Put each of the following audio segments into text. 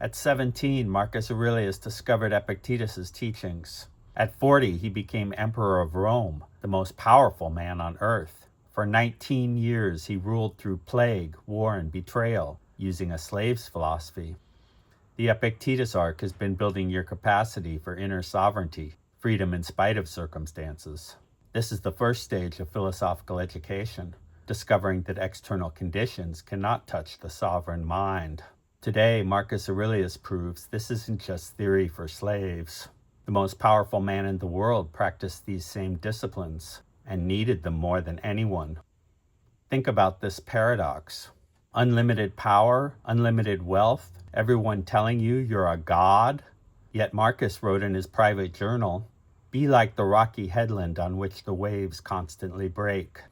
At 17, Marcus Aurelius discovered Epictetus's teachings. At 40, he became emperor of Rome, the most powerful man on earth. For 19 years, he ruled through plague, war, and betrayal, using a slave's philosophy. The Epictetus arc has been building your capacity for inner sovereignty, freedom in spite of circumstances. This is the first stage of philosophical education, discovering that external conditions cannot touch the sovereign mind. Today, Marcus Aurelius proves this isn't just theory for slaves. The most powerful man in the world practiced these same disciplines and needed them more than anyone. Think about this paradox. Unlimited power, unlimited wealth, everyone telling you you're a god. Yet Marcus wrote in his private journal, "Be like the rocky headland on which the waves constantly break."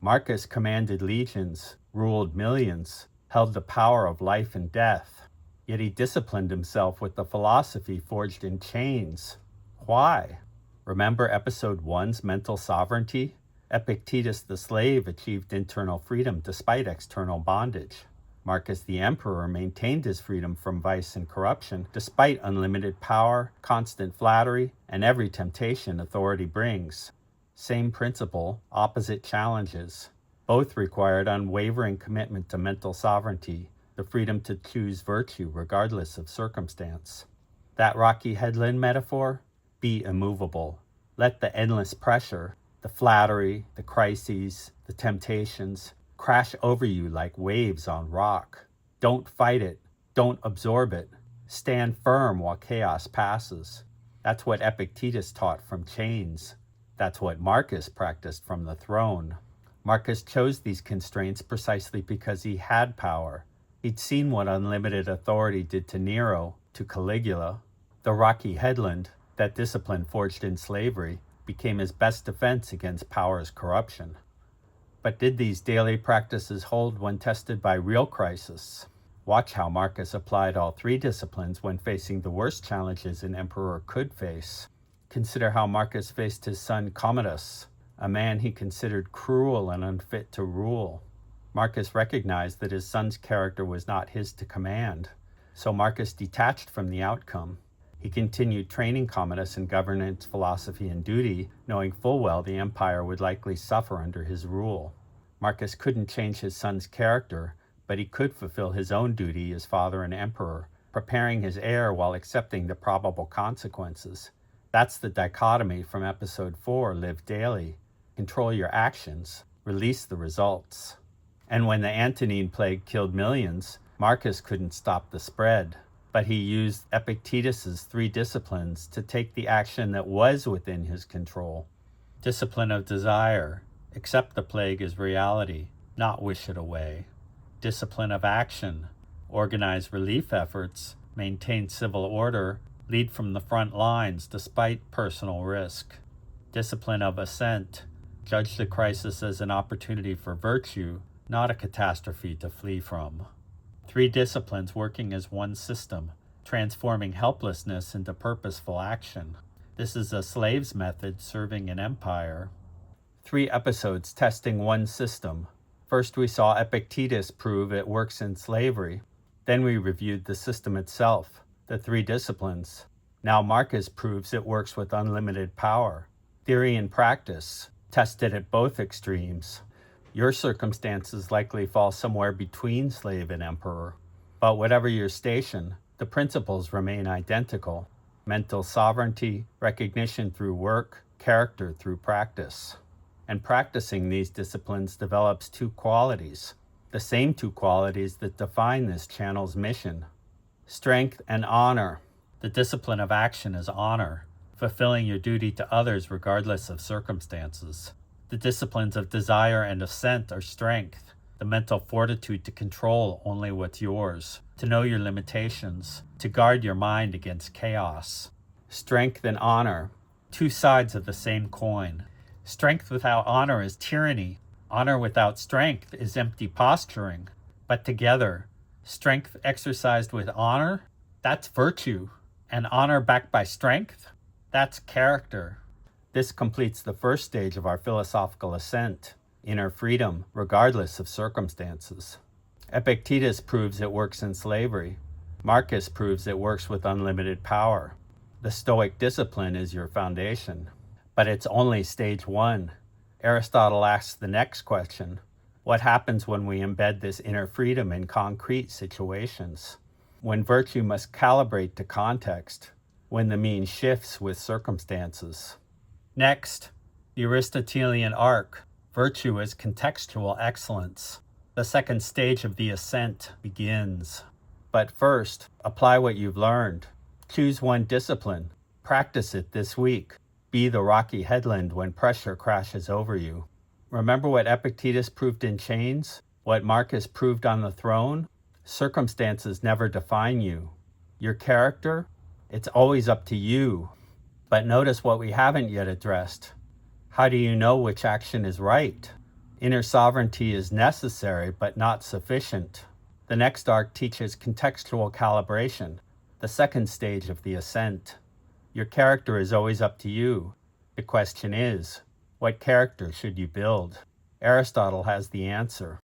Marcus commanded legions, ruled millions, held the power of life and death. Yet he disciplined himself with the philosophy forged in chains. Why? Remember episode 1's mental sovereignty? Epictetus the slave achieved internal freedom despite external bondage. Marcus the emperor maintained his freedom from vice and corruption despite unlimited power, constant flattery, and every temptation authority brings. Same principle, opposite challenges. Both required unwavering commitment to mental sovereignty, the freedom to choose virtue regardless of circumstance. That rocky headland metaphor? Be immovable. Let the endless pressure, the flattery, the crises, the temptations, crash over you like waves on rock. Don't fight it. Don't absorb it. Stand firm while chaos passes. That's what Epictetus taught from chains. That's what Marcus practiced from the throne. Marcus chose these constraints precisely because he had power. He'd seen what unlimited authority did to Nero, to Caligula. The rocky headland, that discipline forged in slavery, became his best defense against power's corruption. But did these daily practices hold when tested by real crisis? Watch how Marcus applied all three disciplines when facing the worst challenges an emperor could face. Consider how Marcus faced his son Commodus, a man he considered cruel and unfit to rule. Marcus recognized that his son's character was not his to command, so Marcus detached from the outcome. He continued training Commodus in governance, philosophy, and duty, knowing full well the empire would likely suffer under his rule. Marcus couldn't change his son's character, but he could fulfill his own duty as father and emperor, preparing his heir while accepting the probable consequences. That's the dichotomy from episode 4, Live Daily. Control your actions, release the results. And when the Antonine plague killed millions, Marcus couldn't stop the spread. But he used Epictetus's three disciplines to take the action that was within his control. Discipline of desire. Accept the plague as reality, not wish it away. Discipline of action. Organize relief efforts, maintain civil order, lead from the front lines despite personal risk. Discipline of assent. Judge the crisis as an opportunity for virtue, not a catastrophe to flee from. Three disciplines working as one system, transforming helplessness into purposeful action. This is a slave's method serving an empire. 3 episodes testing one system. First, we saw Epictetus prove it works in slavery. Then we reviewed the system itself, the 3 disciplines. Now Marcus proves it works with unlimited power. Theory and practice, tested at both extremes. Your circumstances likely fall somewhere between slave and emperor. But whatever your station, the principles remain identical. Mental sovereignty, recognition through work, character through practice. And practicing these disciplines develops 2 qualities, the same 2 qualities that define this channel's mission. Strength and honor. The discipline of action is honor, fulfilling your duty to others regardless of circumstances. The disciplines of desire and assent are strength, the mental fortitude to control only what's yours, to know your limitations, to guard your mind against chaos. Strength and honor, 2 sides of the same coin. Strength without honor is tyranny. Honor without strength is empty posturing. But together, strength exercised with honor, that's virtue. And honor backed by strength, that's character. This completes the first stage of our philosophical ascent, inner freedom, regardless of circumstances. Epictetus proves it works in slavery. Marcus proves it works with unlimited power. The Stoic discipline is your foundation. But it's only stage one. Aristotle asks the next question. What happens when we embed this inner freedom in concrete situations? When virtue must calibrate to context, when the mean shifts with circumstances. Next, the Aristotelian arc, virtue as contextual excellence. The second stage of the ascent begins. But first, apply what you've learned. Choose one discipline. Practice it this week. Be the rocky headland when pressure crashes over you. Remember what Epictetus proved in chains? What Marcus proved on the throne? Circumstances never define you. Your character? It's always up to you. But notice what we haven't yet addressed. How do you know which action is right? Inner sovereignty is necessary, but not sufficient. The next arc teaches contextual calibration, the second stage of the ascent. Your character is always up to you. The question is, what character should you build? Aristotle has the answer.